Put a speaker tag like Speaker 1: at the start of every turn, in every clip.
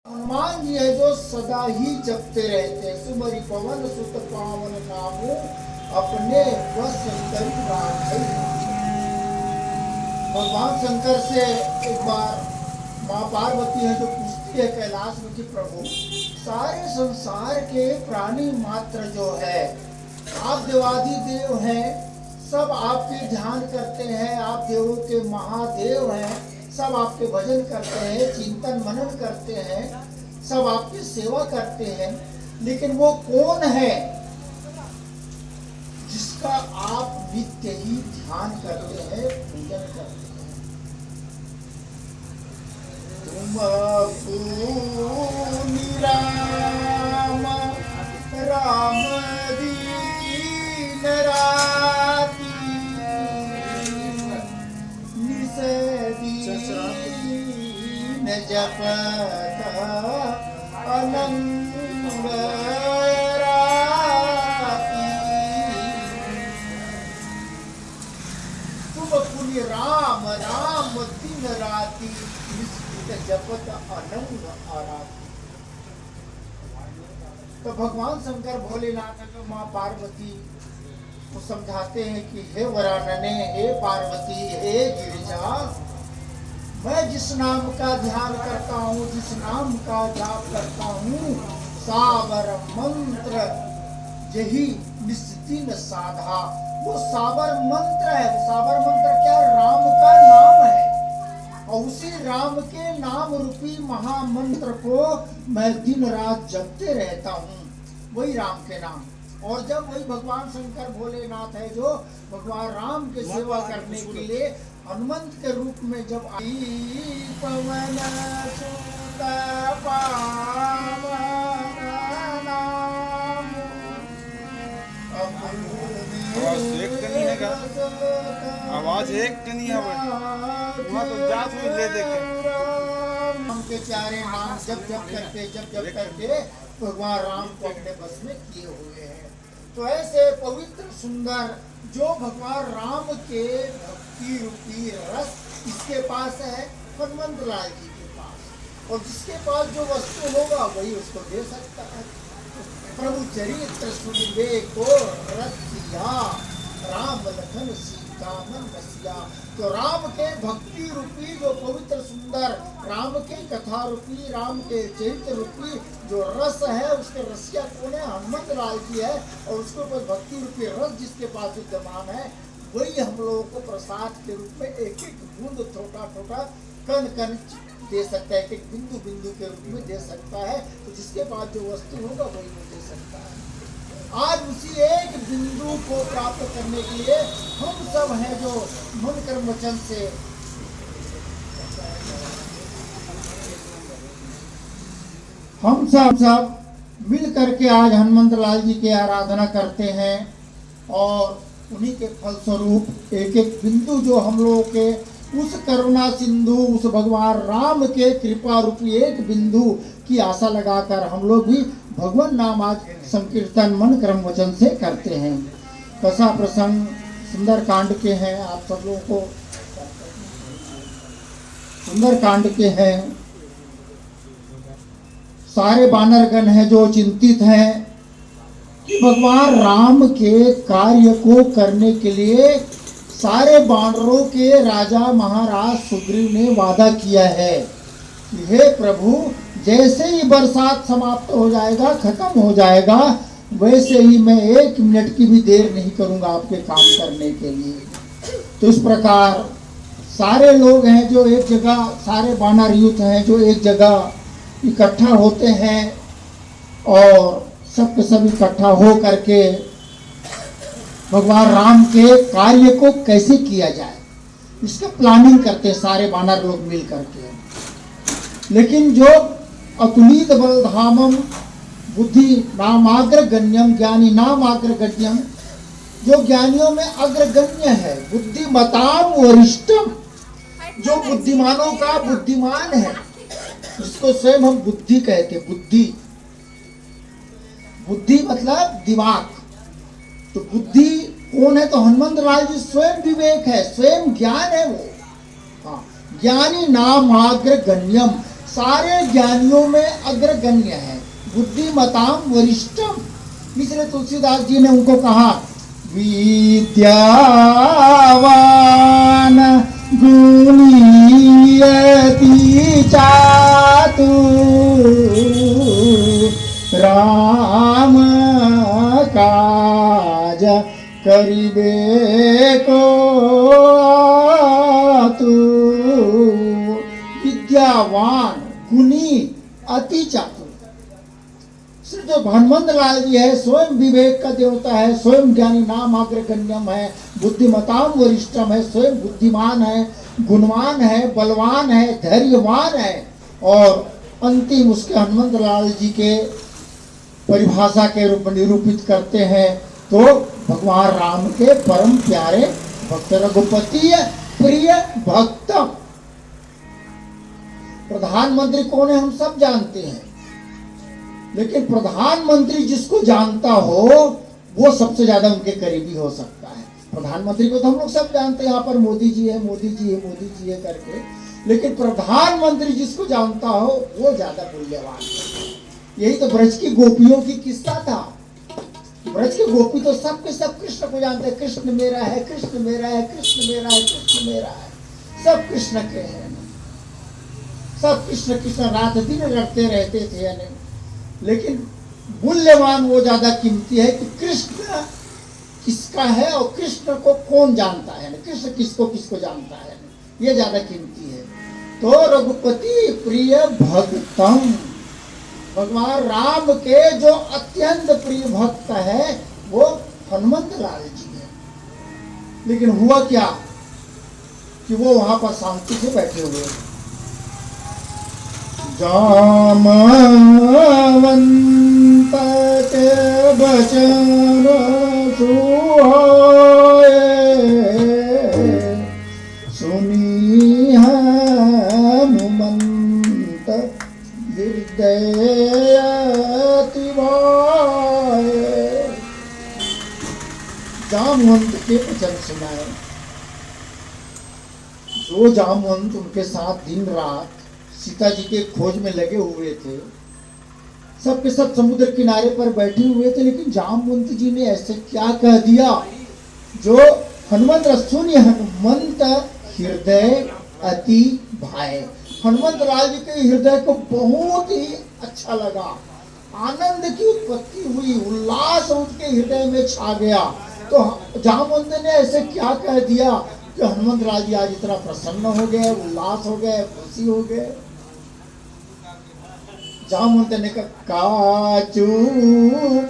Speaker 1: हनुमान जी है जो सदा ही जपते रहते हैं, सुमरि पवन सुत पावन नामो अपने वश करी राखै। भगवान शंकर से एक बार माँ पार्वती है जो पूछती है कैलाश में कि प्रभु सारे संसार के प्राणी मात्र जो है, आप देवादि देव हैं, सब आपके ध्यान करते हैं, आप देवों के महादेव हैं, सब आपके भजन करते हैं, चिंतन मनन करते हैं, सब आपकी सेवा करते हैं, लेकिन वो कौन है जिसका आप नित्य ही ध्यान करते हैं, पूजन करते हैं? तुम राम राम दीन राती न जपत अनंग राती। तुम पुनि राम राम दिन राती निष्ठित जपत अनंग आराती। तो भगवान शंकर भोलेनाथ को माँ पार्वती को समझाते हैं कि हे वरानने, हे पार्वती, हे गिरिजा, मैं जिस नाम का ध्यान करता हूँ, जिस नाम का जाप करता हूँ, साबर मंत्र यही निस्दिन साधा, वो साबर मंत्र है। वो साबर मंत्र क्या? राम का नाम है, और उसी राम के नाम रूपी महामंत्र को मैं दिन रात जपते रहता हूँ, वही राम के नाम। और जब वही भगवान शंकर भोलेनाथ है जो भगवान राम के सेवा करने के लिए हनुमंत के रूप में जब आई, पवन सुत पावन नाम
Speaker 2: आवाज एक नहीं है, वहाँ तो जात हुई ले देखे
Speaker 1: उनके प्यारे नाम जब करके भगवान राम को अपने बस में किए हुए हैं। तो ऐसे पवित्र सुंदर जो भगवान राम के भक्ति रूपी रस इसके पास है, हनुमंत लाल जी के पास, और जिसके पास जो वस्तु होगा वही उसको दे सकता है। प्रभु चरित्र सुनिबे को रसिया, राम लखन सीता मन बसिया। तो राम के भक्ति रूपी जो पवित्र सुंदर राम के कथा रूपी, राम के चरित्र रूपी जो रस है, उसके रसिया कौन है? हनुमत लाल जी है। और उसके ऊपर भक्ति रूपी रस जिसके पास विद्यमान है, वही हम लोगों को प्रसाद के रूप में एक एक बूंद, छोटा छोटा कण कण दे सकता है, एक एक बिंदु बिंदु के रूप में दे सकता है। तो जिसके पास जो वस्तु होगा वही वो दे सकता है। आज उसी एक बिंदु को प्राप्त करने के लिए हम सब हैं जो मन कर्म वचन से हम सब मिल करके आज हनुमंत लाल जी की आराधना करते हैं, और उन्हीं के फलस्वरूप एक एक बिंदु जो हम लोगों के उस करुणा सिंधु, उस भगवान राम के कृपा रूपी एक बिंदु की आशा लगाकर हम लोग भी भगवान नाम आज संकीर्तन मन कर्म वचन से करते हैं। कथा प्रसंग सुंदर कांड के हैं, आप सब लोगों को सुंदर कांड के हैं। सारे वानरगण हैं जो चिंतित हैं कि भगवान राम के कार्य को करने के लिए सारे वानरों के राजा महाराज सुग्रीव ने वादा किया है कि हे प्रभु, जैसे ही बरसात समाप्त हो जाएगा, खत्म हो जाएगा, वैसे ही मैं एक मिनट की भी देर नहीं करूंगा आपके काम करने के लिए। तो इस प्रकार सारे लोग हैं जो एक जगह, सारे वानर यूथ हैं जो एक जगह इकट्ठा होते हैं, और सबके सब इकट्ठा हो करके भगवान राम के कार्य को कैसे किया जाए इसका प्लानिंग करते हैं सारे वानर लोग मिल करके। लेकिन जो अतुलित बलधामम बुद्धि नामाग्र गण्यम, ज्ञानी नामाग्र गण्यम, जो ज्ञानियों में अग्रगण्य है, बुद्धिमताम वरिष्ठम, जो बुद्धिमानों का बुद्धिमान है, जिसको स्वयं हम बुद्धि कहते हैं। बुद्धि मतलब दिमाग। तो बुद्धि कौन है? तो हनुमंत लाल जी स्वयं विवेक है, स्वयं ज्ञान है वो। हाँ, ज्ञानी नामाग्र गण्यम, सारे ज्ञानियों में अग्रगण्य है, बुद्धिमताम वरिष्ठम। इसलिए तुलसीदास जी ने उनको कहा विद्यावान गुणी अति चातुर राम काज करिबे को आतुर। विद्यावान गुणी अति चातुर। श्री जो हनुमंत लाल जी है स्वयं विवेक का देवता है, स्वयं ज्ञानी नाम अग्रगण्यम है, बुद्धिमताम वरिष्ठम है, स्वयं बुद्धिमान है, गुणवान है, बलवान है, धैर्यवान है। और अंतिम उसके हनुमंत लाल जी के परिभाषा के रूप में निरूपित करते हैं तो भगवान राम के परम प्यारे भक्त, रघुपति प्रिय भक्त। प्रधानमंत्री कौन है हम सब जानते हैं, लेकिन प्रधानमंत्री जिसको जानता हो वो सबसे ज्यादा उनके करीबी हो सकता है। प्रधानमंत्री को तो हम लोग सब जानते हैं, यहाँ पर मोदी जी है, मोदी जी है, मोदी जी है करके, लेकिन प्रधानमंत्री जिसको जानता हो वो ज्यादा मूल्यवान है। यही तो ब्रज की गोपियों की किस्सा था। ब्रज के गोपी तो सब के सब कृष्ण को जानते हैं, कृष्ण मेरा है, कृष्ण मेरा है, कृष्ण मेरा है, कृष्ण मेरा है, सब कृष्ण के हैं, सब कृष्ण कृष्ण रात दिन लड़ते रहते थे या नहीं। लेकिन मूल्यवान वो ज्यादा कीमती है कि कृष्ण किसका है और कृष्ण को कौन जानता है, कृष्ण किसको किसको जानता है, ये ज्यादा कीमती है। तो रघुपति प्रिय भक्तम, भगवान राम के जो अत्यंत प्रिय भक्त है वो हनुमंत लाल जी है। लेकिन हुआ क्या कि वो वहां पर शांति से बैठे हुए, जामवंत के बचन सुहाए, सुनी हनुमंत हृदय अति भाए। जामवंत के वचन सुनाए। जो जामवंत उनके साथ दिन रात सीता जी के खोज में लगे हुए थे, सब के सब समुद्र किनारे पर बैठे हुए थे, लेकिन जामवंत जी ने ऐसे क्या कह दिया जो हनुमंत सुनिए, हनुमंत हृदय अति भाए। हनुमंत लाल जी के हृदय को बहुत ही अच्छा लगा, आनंद की उत्पत्ति हुई, उल्लास उनके हृदय में छा गया। तो जामवंत ने ऐसे क्या कह दिया कि हनुमंत लाल जी आज इतना प्रसन्न हो गए, उल्लास हो गए, खुशी हो गए। जामवंत ने कहा काचू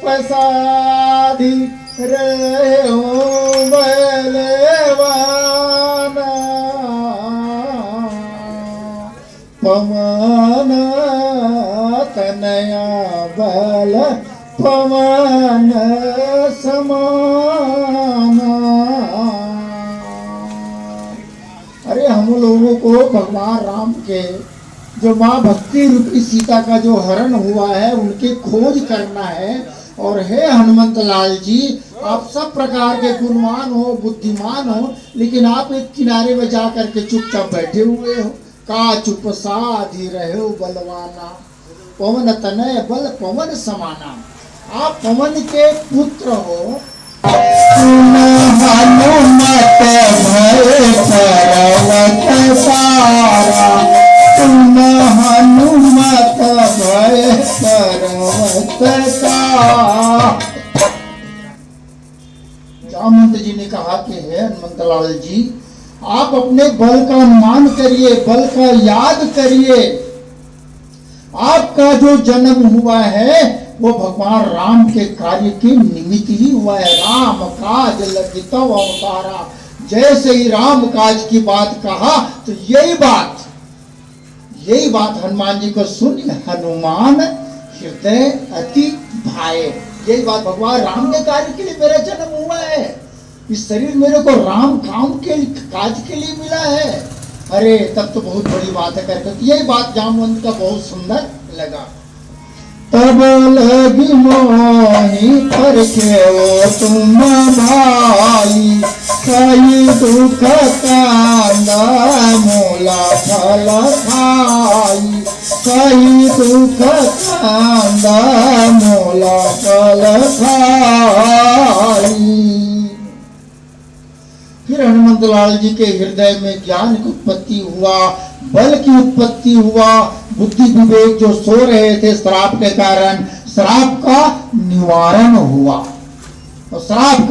Speaker 1: प्रसादी रे हो बलवाना, पवन तनया बल पवन समाना। अरे हम लोगों को भगवान राम के जो माँ भक्ति रूपी सीता का जो हरण हुआ है उनकी खोज करना है। और हे हनुमंत लाल जी, आप सब प्रकार के गुणवान हो, बुद्धिमान हो, लेकिन आप एक किनारे में जा करके चुपचाप बैठे हुए हो। का चुप साधी रहे हो बलवाना, पवन तनय बल पवन समाना। आप पवन के पुत्र हो। हनुमत भय पर्वत सारा, तुम हनुमत भय पर्वत सारा। जामवंत जी ने कहा कि हे हनुमंत लाल जी, आप अपने बल का अनुमान करिए, बल का याद करिए। आपका जो जन्म हुआ है वो भगवान राम के कार्य के निमित्त ही हुआ है। राम काज लगितो अवतारा, जैसे ही राम काज की बात कहा तो यही बात हनुमान जी को सुन हनुमान हृदय अति भाए। यही बात भगवान राम के कार्य के लिए मेरा जन्म हुआ है, इस शरीर मेरे को राम काम के काज के लिए मिला है। अरे तब तो बहुत बड़ी बात है करके यही बात जामवंत का बहुत सुंदर लगा। तब लगी मोही पर के वो तुम भाई, कई दुख कांदा मूला फल खाई। कही दुख कांदा मोला पल खाई। फिर हनुमंत लाल जी के हृदय में ज्ञान की उत्पत्ति हुआ, बल की उत्पत्ति हुआ, बुद्धि विवेक जो सो रहे थे श्राप के कारण, श्राप का निवारण हुआ। और श्राप